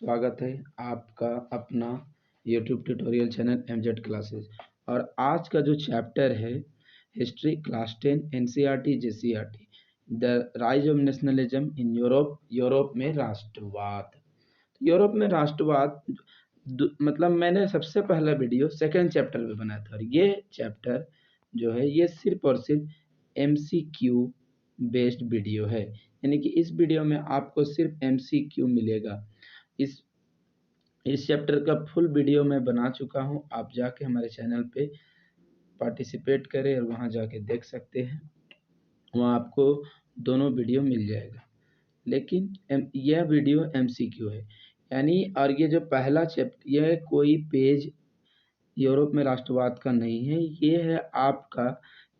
स्वागत है आपका अपना YouTube tutorial channel MZ classes. और आज का जो चैप्टर है history class 10 NCERT JCERT the rise of nationalism in Europe में राष्ट्रवाद। यूरोप में राष्ट्रवाद मतलब मैंने सबसे पहला वीडियो सेकंड चैप्टर में बनाया था और ये चैप्टर जो है ये सिर्फ और सिर्फ MCQ बेस्ड वीडियो है, यानी कि इस वीडियो में आपको सिर्फ MCQ मिलेगा। इस चैप्टर का फुल वीडियो मैं बना चुका हूं, आप जाके हमारे चैनल पे पार्टिसिपेट करें और वहां जाके देख सकते हैं, वहां आपको दोनों वीडियो मिल जाएगा। लेकिन यह वीडियो MCQ है, यानी और ये जो पहला चैप्टर यह कोई पेज यूरोप में राष्ट्रवाद का नहीं है, ये है आपका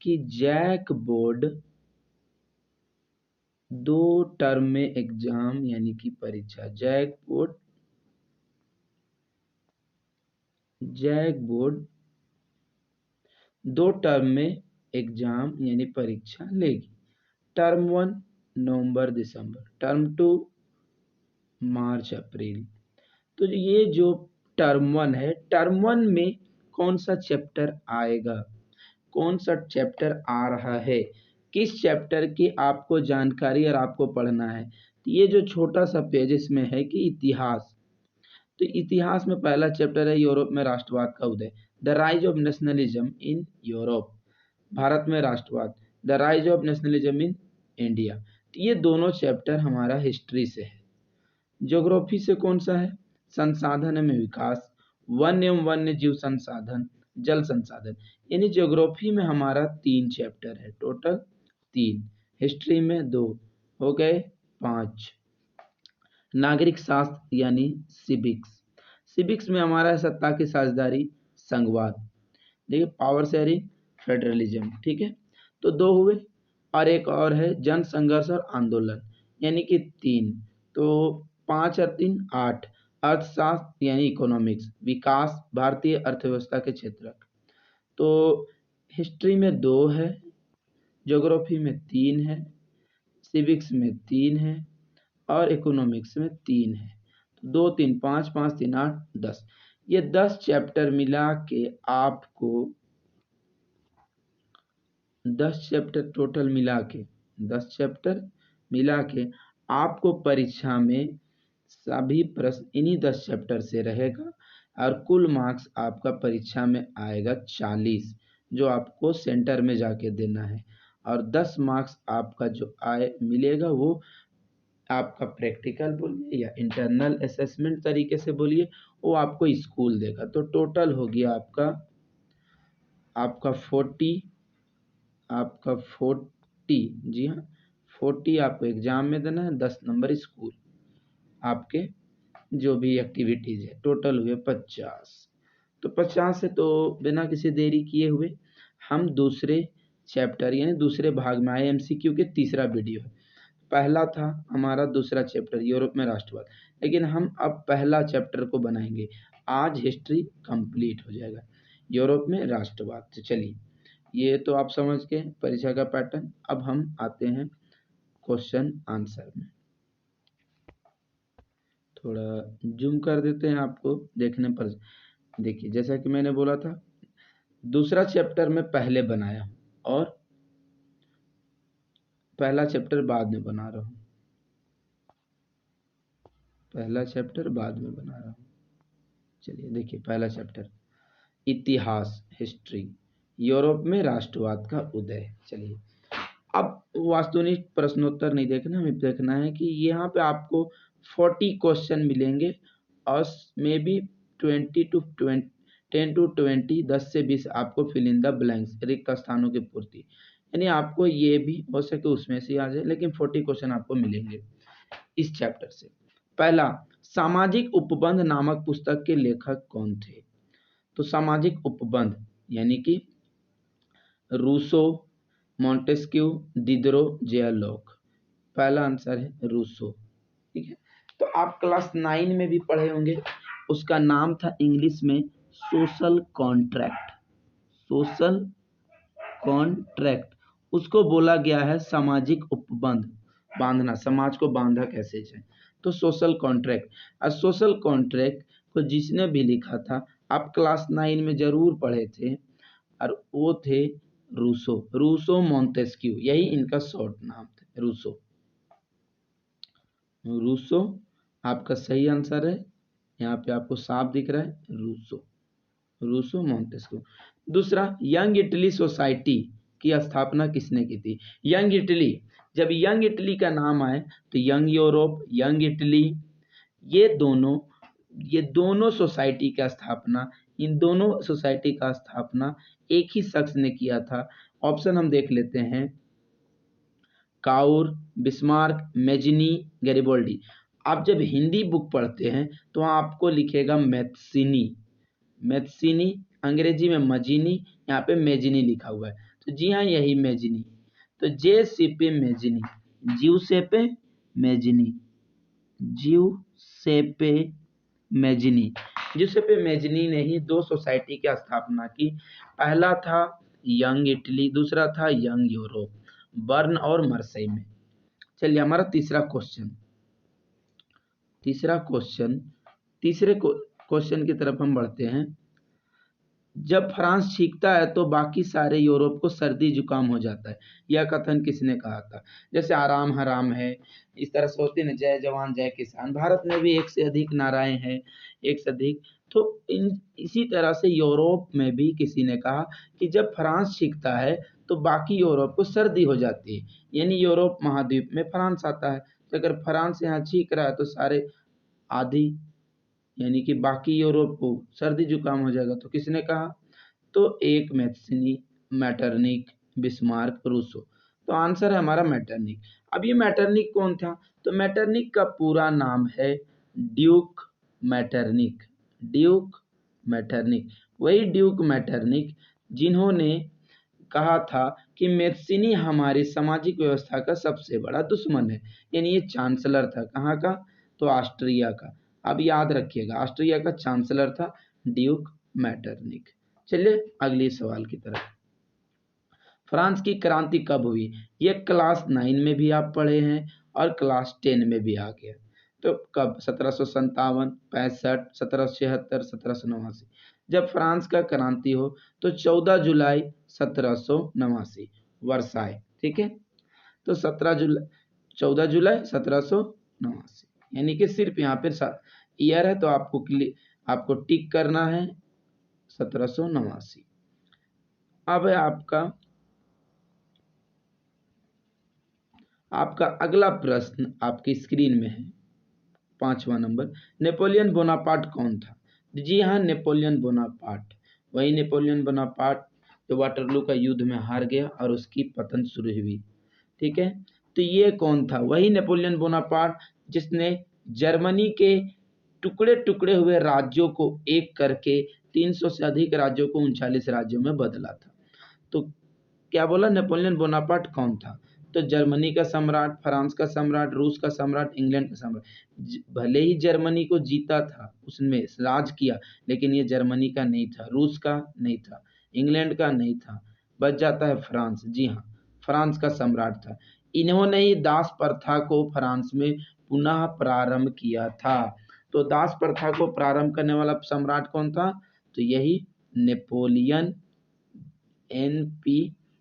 कि जैक बोर्ड 2 टर्म में एग्जाम यानी कि परीक्षा, जैक बोर्ड 2 टर्म में एग्जाम यानी परीक्षा लेगी। टर्म 1 नवंबर दिसंबर, टर्म 2 मार्च अप्रैल। तो ये जो टर्म 1 है, टर्म 1 में कौन सा चैप्टर आएगा, कौन सा चैप्टर आ रहा है, किस चैप्टर की आपको जानकारी और आपको पढ़ना है। तो ये जो छोटा सा पेज इसमें है कि इतिहास, तो इतिहास में पहला चैप्टर है यूरोप में राष्ट्रवाद का उदय, the rise of nationalism in Europe, Bharat में राष्ट्रवाद, the rise of nationalism in India. तो ये दोनों चैप्टर हमारा हिस्ट्री से है। ज्योग्राफी से कौन सा है, संसाधन में विकास, वन्य एवं वन्य जीव संसाधन, जल संसाधन। यानी ज्योग्राफी में हमारा 3 चैप्टर है, टोटल 3, हिस्ट्री में 2 हो गए 5। नागरिक शास्त्र यानी सिविक्स में हमारा है सत्ता की साझेदारी, संघवाद, देखिए पावर शेयरिंग, फेडरलिज्म, ठीक है। तो 2 हुए और एक और है जन संघर्ष और आंदोलन, यानी कि 3। तो 5 और 3 8। अर्थशास्त्र यानी इकोनॉमिक्स, विकास, भारतीय अर्थव्यवस्था के क्षेत्र। तो हिस्ट्री में 2 है, ज्योग्राफी में 3 है, सिविक्स में 3 है और इकोनॉमिक्स में 3 है। तो 2 3 5 5 3 8 10, ये 10 चैप्टर मिला के आपको 10 चैप्टर टोटल मिला के 10 चैप्टर मिला के आपको परीक्षा में सभी प्रश्न इन्हीं 10 चैप्टर से रहेगा और कुल मार्क्स आपका परीक्षा में आएगा 40, जो आपको सेंटर में जाके देना है। और 10 मार्क्स आपका जो आए मिलेगा वो आपका प्रैक्टिकल बोलिए या इंटरनल असेसमेंट तरीके से बोलिए, वो आपको स्कूल देगा। तो टोटल हो गया आपका 40, जी हाँ 40 आपको एग्जाम में देना है, 10 नंबर स्कूल आपके जो भी एक्टिविटीज है, टोटल हुए 50। तो 50 से तो बिना किसी देरी किए हुए हम दूसरे चैप्टर यानी दूसरे भाग में आए। MCQ के तीसरा वीडियो है, पहला था हमारा दूसरा चैप्टर यूरोप में राष्ट्रवाद, लेकिन हम अब पहला चैप्टर को बनाएंगे। आज हिस्ट्री कंप्लीट हो जाएगा, यूरोप में राष्ट्रवाद। तो चलिए, ये तो आप समझ गए परीक्षा का पैटर्न। अब हम आते हैं क्वेश्चन आंसर में, थोड़ा जूम कर देते हैं आपको देखने पर। देखिए जैसा कि मैंने बोला था, दूसरा चैप्टर में पहले बनाया हूं और पहला चैप्टर बाद में बना रहा हूं, पहला चैप्टर बाद में बना रहा हूं। चलिए देखिए, पहला चैप्टर इतिहास, हिस्ट्री, यूरोप में राष्ट्रवाद का उदय। चलिए, अब वास्तुनिक प्रश्नोत्तर नहीं देखना, हमें देखना है कि यहाँ पे आपको 40 क्वेश्चन मिलेंगे और मे बी 10 to 20 10 से 20 आपको फिल इन द ब्लैंक्स, रिक्त स्थानों की पूर्ति, यानी आपको ये भी हो सके उसमें से आ जाए, लेकिन 40 क्वेश्चन आपको मिलेंगे इस चैप्टर से। पहला, सामाजिक उपबंध नामक पुस्तक के लेखक कौन थे। तो सामाजिक उपबंध यानी कि रूसो, मॉन्टेस्क्यू, डिडरो, जेयरलॉक। पहला आंसर है रूसो, ठीक है। तो आप क्लास 9 में भी पढ़े होंगे, उसका नाम था इंग्लिश में सोशल कॉन्ट्रैक्ट, सोशल कॉन्ट्रैक्ट। उसको बोला गया है सामाजिक उपबंध, बांधना, समाज को बांधा कैसे जाए। तो सोशल कॉन्ट्रैक्ट। और सोशल कॉन्ट्रैक्ट को जिसने भी लिखा था आप क्लास 9 में जरूर पढ़े थे, और वो थे रूसो, रूसो मॉन्टेस्क्यू, यही इनका शॉर्ट नाम था, रूसो। रूसो आपका सही आंसर है, यहाँ पे आपको साफ दिख रहा है रूसो, रूसो मॉन्टेस्क्यू। दूसरा, यंग इटली सोसाइटी की स्थापना किसने की थी? यंग इटली, जब यंग इटली का नाम आए तो यंग यूरोप, यंग इटली, ये दोनों सोसाइटी का स्थापना, इन दोनों सोसाइटी का स्थापना एक ही शख्स ने किया था। ऑप्शन हम देख लेते हैं, काउर, बिस्मार्क, मेजिनी, गैरिबोल्डी। आप जब हिंदी बुक पढ़ते हैं तो आपको लिखेगा मैथ्सिनी, मैथ्सिनी, अंग्रेजी में मजीनी, यहाँ पे मेजिनी लिखा हुआ है, तो जी हाँ यही मेजिनी। तो Giuseppe Mazzini, Giuseppe Mazzini, Giuseppe Mazzini, Giuseppe Mazzini ने ही दो सोसाइटी की स्थापना की। पहला था यंग इटली, दूसरा था यंग यूरोप, बर्न और मर्सई में। चलिए हमारा तीसरा क्वेश्चन, तीसरे क्वेश्चन की तरफ हम बढ़ते हैं। जब फ्रांस छींकता है तो बाकी सारे यूरोप को सर्दी जुकाम हो जाता है, यह कथन किसने कहा था? जैसे आराम हराम है, इस तरह से होती है ना, जय जवान जय किसान। भारत में भी एक से अधिक नाराएं हैं, एक से अधिक। तो इसी तरह से यूरोप में भी किसी ने कहा कि जब फ्रांस छींकता है तो बाकी यूरोप को सर्दी हो जाती है, यानी यूरोप महाद्वीप में फ्रांस आता है, तो अगर फ्रांस यहाँ छींक रहा है तो सारे आधी, यानी कि बाकी यूरोप को सर्दी जुकाम हो जाएगा। तो किसने कहा? तो एक मैथ्सिनी, मैटरनिक, बिस्मार्क, रूसो। तो आंसर है हमारा मैटरनिक। अब ये मैटरनिक कौन था? तो मैटरनिक का पूरा नाम है ड्यूक मैटरनिक, ड्यूक मैटरनिक, वही ड्यूक मैटरनिक जिन्होंने कहा था कि मैथ्सिनी हमारी सामाजिक व्यवस्था का सबसे बड़ा दुश्मन है, यानी ये चांसलर था, कहाँ का? तो ऑस्ट्रिया का। अब याद रखिएगा, ऑस्ट्रिया का चांसलर था ड्यूक मैटरनिक। चलिए अगले सवाल की तरफ। फ्रांस की क्रांति कब हुई? ये क्लास 9 में भी आप पढ़े हैं और क्लास 10 में भी आ गया। तो कब? 1757, 65, 1776, 1789। जब फ्रांस का क्रांति हो तो 14 जुलाई 1789, वर्साय, ठीक है। तो 14 जुलाई 1789, यानी कि सिर्फ यहाँ पे ईयर है, तो आपको टिक करना है 1789। अब है आपका अगला प्रश्न आपकी स्क्रीन में है, 5वां नंबर। नेपोलियन बोनापार्ट कौन था? जी हाँ, नेपोलियन बोनापार्ट, वही नेपोलियन बोनापार्ट जो वाटरलू का युद्ध में हार गया और उसकी पतन शुरू हुई, ठीक है। तो ये कौन था? वही नेपोलियन बोनापार्ट जिसने जर्मनी के टुकड़े टुकड़े हुए राज्यों को एक करके 300 से अधिक राज्यों को 39 राज्यों में बदला था। तो क्या बोला? नेपोलियन बोनापार्ट कौन था? तो जर्मनी का सम्राट, फ्रांस का सम्राट, रूस का सम्राट, इंग्लैंड का सम्राट। भले ही जर्मनी को जीता था, उसमें राज किया, लेकिन ये जर्मनी का नहीं था, रूस का नहीं था, इंग्लैंड का नहीं था, बच जाता है फ्रांस। जी हाँ, फ्रांस का सम्राट था। इन्होंने ही दास प्रथा को फ्रांस में पुनः प्रारंभ किया था। तो दास प्रथा को प्रारंभ करने वाला सम्राट कौन था? तो यही Napoleon,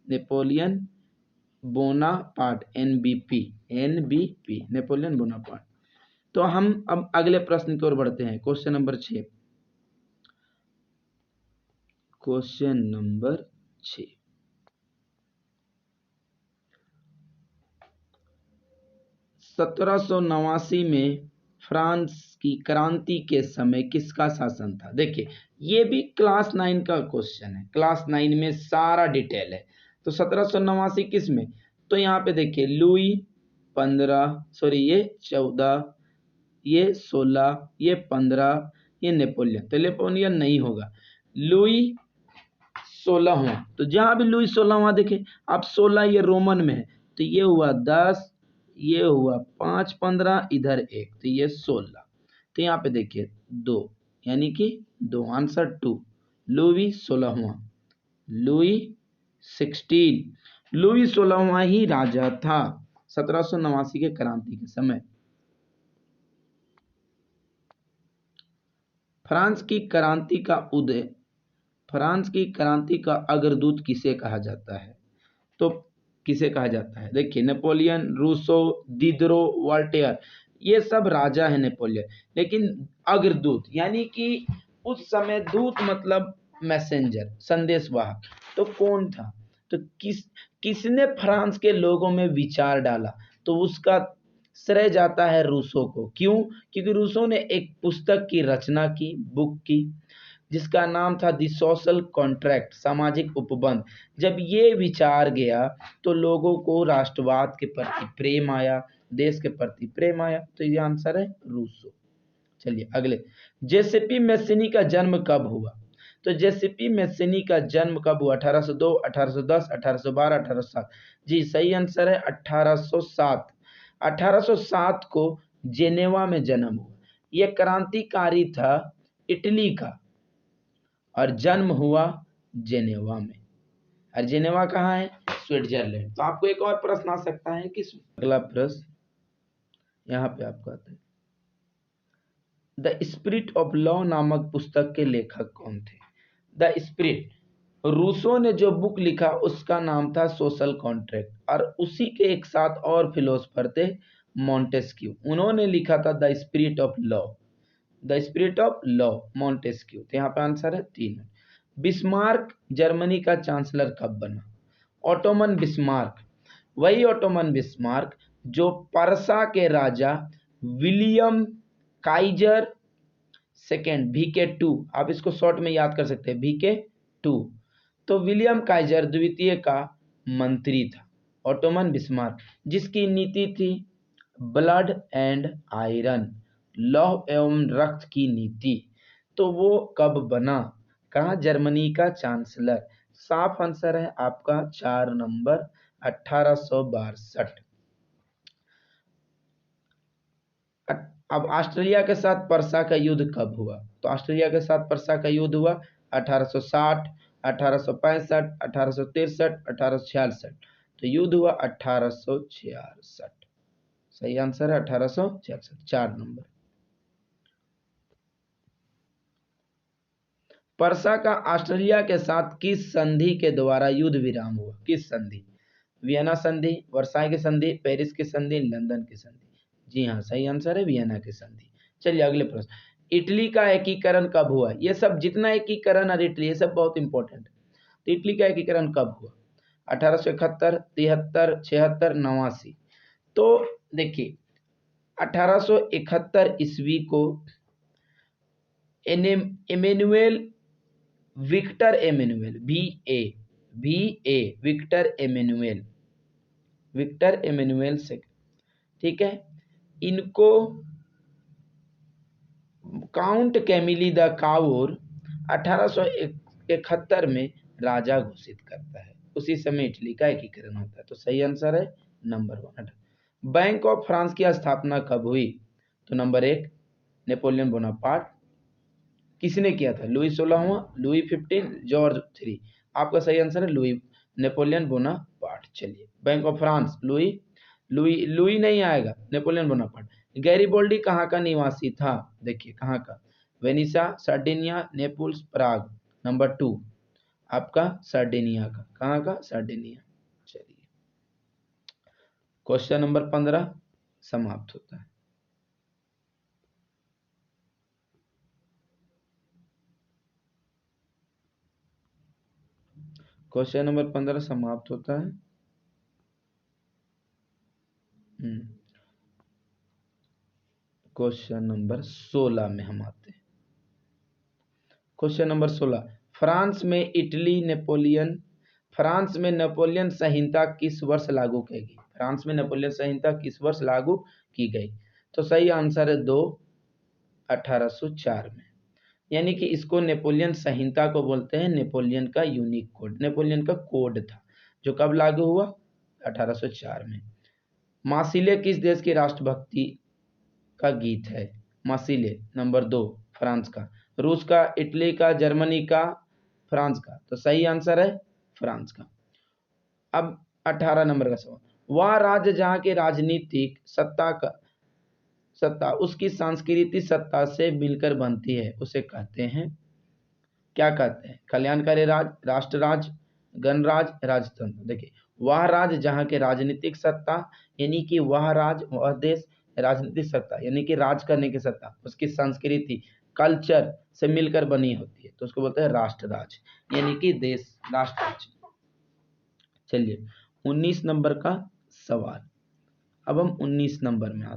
Napoleon Bonaparte, NBP, Napoleon Bonaparte. तो हम अब अगले प्रश्न की ओर बढ़ते हैं, क्वेश्चन नंबर 6। क्वेश्चन नंबर 6, 1789 में फ्रांस की क्रांति के समय किसका शासन था? देखिए ये भी क्लास 9 का क्वेश्चन है, क्लास 9 में सारा डिटेल है। तो 1789 किस में? तो यहाँ पे देखिए लुई 15, सॉरी ये 14, ये 16, ये 15, ये नेपोलियन। तो नेपोलियन नहीं होगा, लुई 16वां। तो जहां भी लुई 16वां देखे आप, 16 ये रोमन में है, तो ये हुआ 10, ये हुआ 5, 15, इधर 1, तो ये 16। तो यहाँ पे देखिए 2, यानी कि 2, आंसर 2, लुई 16वां, लुई 16, लुई 16वां ही राजा था 1789 के क्रांति के समय। फ्रांस की क्रांति का उदय, फ्रांस की क्रांति का अग्रदूत किसे कहा जाता है? तो किसे कहा जाता है? देखिए, नेपोलियन, रूसो, दिदरो, वोल्टेयर, ये सब राजा है नेपोलियन। लेकिन अग्रदूत यानी कि उस समय दूत मतलब मैसेंजर, संदेशवाहक, तो कौन था? तो किसने फ्रांस के लोगों में विचार डाला? तो उसका श्रेय जाता है रूसो को। क्यों? क्योंकि रूसो ने एक पुस्तक की रचना की, बुक की, जिसका नाम था द सोशल कॉन्ट्रैक्ट, सामाजिक उपबंध। जब ये विचार गया तो लोगों को राष्ट्रवाद के प्रति प्रेम आया, देश के प्रति प्रेम आया। तो ये आंसर है रूसो। चलिए अगले, जेसीपी मेस्सिनी का जन्म कब हुआ? तो जेसीपी मेस्सिनी का जन्म कब हुआ? 1802, 1810, 1812, 1807। जी सही आंसर है 1807। 1807 को जेनेवा में जन्म हुआ। यह क्रांतिकारी था इटली का और जन्म हुआ जेनेवा में। और जेनेवा कहाँ है? स्विट्जरलैंड। तो आपको एक और प्रश्न आ सकता है कि अगला प्रश्न यहाँ पे आपका आता है, द स्पिरिट ऑफ लॉ नामक पुस्तक के लेखक कौन थे? द स्पिरिट, रूसो ने जो बुक लिखा उसका नाम था सोशल कॉन्ट्रैक्ट, और उसी के एक साथ और फिलोसफर थे, मॉन्टेस्क्यू। उन्होंने लिखा था the spirit of law, the spirit of law, Montesquieu. तो यहाँ पे आंसर है 3। बिस्मार्क जर्मनी का चांसलर कब बना? ऑटोमन बिस्मार्क, वही ऑटोमन बिस्मार्क जो पर्सा के राजा विलियम काइजर सेकेंड, VK2, आप इसको शॉर्ट में याद कर सकते हैं, VK2। तो विलियम काइजर द्वितीय का मंत्री था ऑटोमन बिस्मार्क, जिसकी नीति थी ब्लड एंड आयरन, लौह एवं रक्त की नीति। तो वो कब बना? कहा? जर्मनी का चांसलर। साफ आंसर है आपका 4 नंबर, 1862। अब ऑस्ट्रेलिया के साथ पर्सा का युद्ध कब हुआ? तो ऑस्ट्रेलिया के साथ पर्सा का युद्ध हुआ 1860, 1865, 1863, 1866। तो युद्ध हुआ 1866। सही आंसर है 1866, 4 नंबर। पर्सा का ऑस्ट्रेलिया के साथ किस संधि के द्वारा युद्ध विराम हुआ? किस संधि? वियना संधि, वर्साई की संधि, पेरिस की संधि, लंदन की संधि। जी हाँ, सही आंसर है वियना की संधि। चलिए अगले प्रश्न, इटली का एकीकरण कब हुआ? ये सब जितना एकीकरण और इटली, ये सब बहुत इंपॉर्टेंट है। तो इटली का एकीकरण कब हुआ? 1871, 73, 76, 89। तो देखिए 1871 ईस्वी को Emmanuel Victor Emmanuel, VA Victor Emmanuel से, ठीक है, इनको काउंट कैमिली द काउर 1871 में राजा घोषित करता है। उसी समय इटली का एकीकरण होता है। तो सही आंसर है नंबर 1। बैंक ऑफ फ्रांस की स्थापना कब हुई? तो नंबर 1 नेपोलियन बोनापार्ट। किसने किया था? लुई 16वां, लुई 15, जॉर्ज 3। आपका सही आंसर है लुई, नेपोलियन बोनापार्ट। चलिए बैंक ऑफ फ्रांस, लुई नहीं आएगा, नेपोलियन बोनापार्ट। गैरिबोल्डी कहाँ का निवासी था? देखिए कहाँ का, वेनिसा, सार्डिनिया, नेपल्स, प्राग। नंबर 2 आपका सार्डिनिया का। कहाँ का? सार्डिनिया। चलिए क्वेश्चन नंबर 15 समाप्त होता है। क्वेश्चन नंबर 15 समाप्त होता है। क्वेश्चन नंबर 16 में हम आते हैं। क्वेश्चन नंबर 16, फ्रांस में नेपोलियन संहिता किस वर्ष लागू की गई? फ्रांस में नेपोलियन संहिता किस वर्ष लागू की गई? तो सही आंसर है 2, 1804 में। यानी कि इसको नेपोलियन संहिता को बोलते हैं, नेपोलियन का यूनिक कोड, नेपोलियन का कोड था जो कब लागू हुआ? 1804 में। मार्सिले किस देश की राष्ट्रभक्ति का गीत है? मार्सिले। नंबर 2 फ्रांस का, रूस का, इटली का, जर्मनी का, फ्रांस का। तो सही आंसर है फ्रांस का। अब 18 नंबर का सवाल, वह राज्य जहां के राजनीतिक सत्ता उसकी सांस्कृतिक सत्ता से मिलकर बनती है उसे कहते हैं, क्या कहते हैं? कल्याणकारी राज, राष्ट्र राज, गणराज, राजतंत्र। देखिए, वह राज्य जहाँ के राजनीतिक सत्ता यानी कि वह राज्य वह देश राजनीतिक सत्ता यानी कि राज करने की सत्ता उसकी संस्कृति कल्चर से मिलकर बनी होती है तो उसको बोलते हैं राष्ट्र राज्य यानी कि देश राष्ट्र राज्य। चलिए 19 नंबर का सवाल। अब हम 19 नंबर में आते हैं।